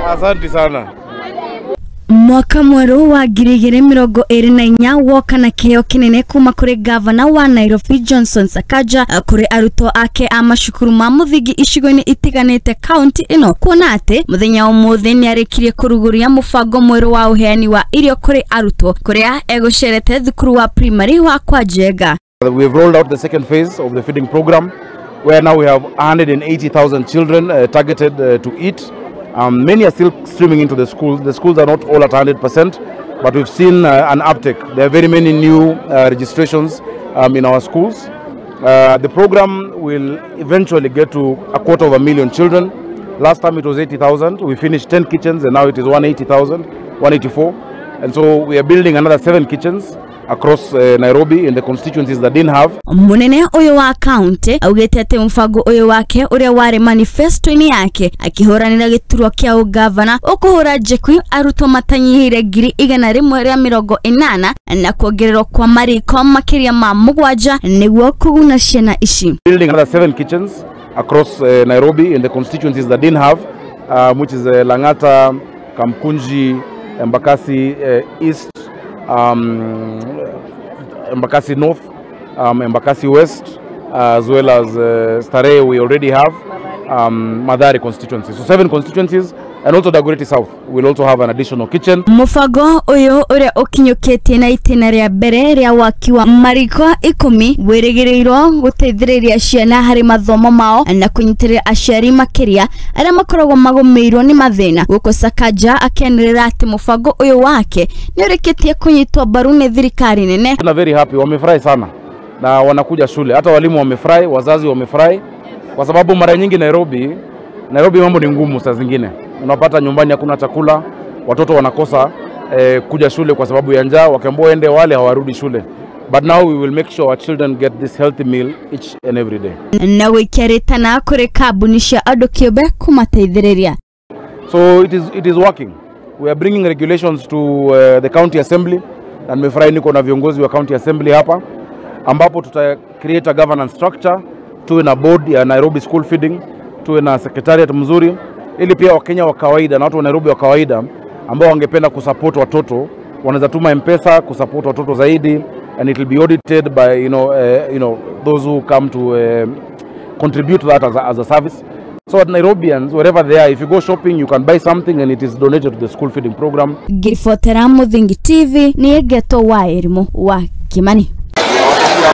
Asante sana. Mwaka mweru wa 2024 woka na keo kinene kuma kuri Gavana wa Nairobi Johnson Sakaja kuri aruto ake amashukuru ma muthigi icigo-ini itiganite kaunti ino kuona ati muthenya umuthi niarikirie kuruguria mubango mweru wa uheani wa irio kuri aruto kuria egucerete thukuru wa primary wa Kwajega. We have rolled out the second phase of the feeding program where now we have 180,000 children targeted to eat. Many are still streaming into the schools. The schools are not all at 100%, but we've seen an uptick. There are very many new registrations in our schools. The program will eventually get to 250,000 children. Last time it was 80,000. We finished 10 kitchens and now it is 180,000, 184. And so we are building another 7 kitchens across Nairobi in the constituencies that didn't have. Munene uyu wa county augete ati mubango uyu wake uria wari manifesto-ini yake akihuranira gituro kia ugavana ukuhura jekwi aruto matanyihire 180 na kuongererwo kwa mariko makiria ma mugwanja niguo kuguna ciana ici. Building another 7 kitchens across Nairobi in the constituencies that didn't have, which is Langata, Kamkunji, Embakasi East, Embakasi North, Embakasi West, as well as Starehe we already have, Madari constituencies. So 7 constituencies, and also Dagoretti South will also have an additional kitchen. Mubango uyu uria ukinyukitie na itena ria mbere ria waki wa mariko 10 wirigirirwo guteithiriria ciana hari mathomo mao na kunyitirira aciari makiria aria makoragwo magumirwo ni mathina. Guko Sakaja akenirira ati mubango uyu wake ni urikitie kunyitwa mbaru ni thirikari nene. Tuna very happy, wamefurahi sana na wanakuja shule, hata walimu wamefurahi, wazazi wamefurahi, kwa sababu mara nyingi Nairobi mambo ni ngumu saa zingine. Unapata nyumbani hakuna chakula, watoto wanakosa kuja shule kwa sababu ya njaa, wakiambiwa ende wale hawarudi shule. But now we will make sure our children get this healthy meal each and every day. Na wikiaritana kuri kabuni cia andu kiumbe kumateithiriria. So it is working. We are bringing regulations to the county assembly, na nimefurahi niko na viongozi wa county assembly hapa ambapo tuta create a governance structure, tuwe na board ya Nairobi school feeding, tuwe na secretariat mzuri, ili pia Wakenya wa kawaida na watu wa Nairobi wa kawaida ambao wangependa kusupport watoto wanaweza tuma M-Pesa kusupport watoto zaidi, and it will be audited by those who come to contribute to that as a service. So at Nairobians, wherever they are, if you go shopping, you can buy something and it is donated to the school feeding program. Girifotera Muthigi TV ni Egeto wa Erimu wa Kimani.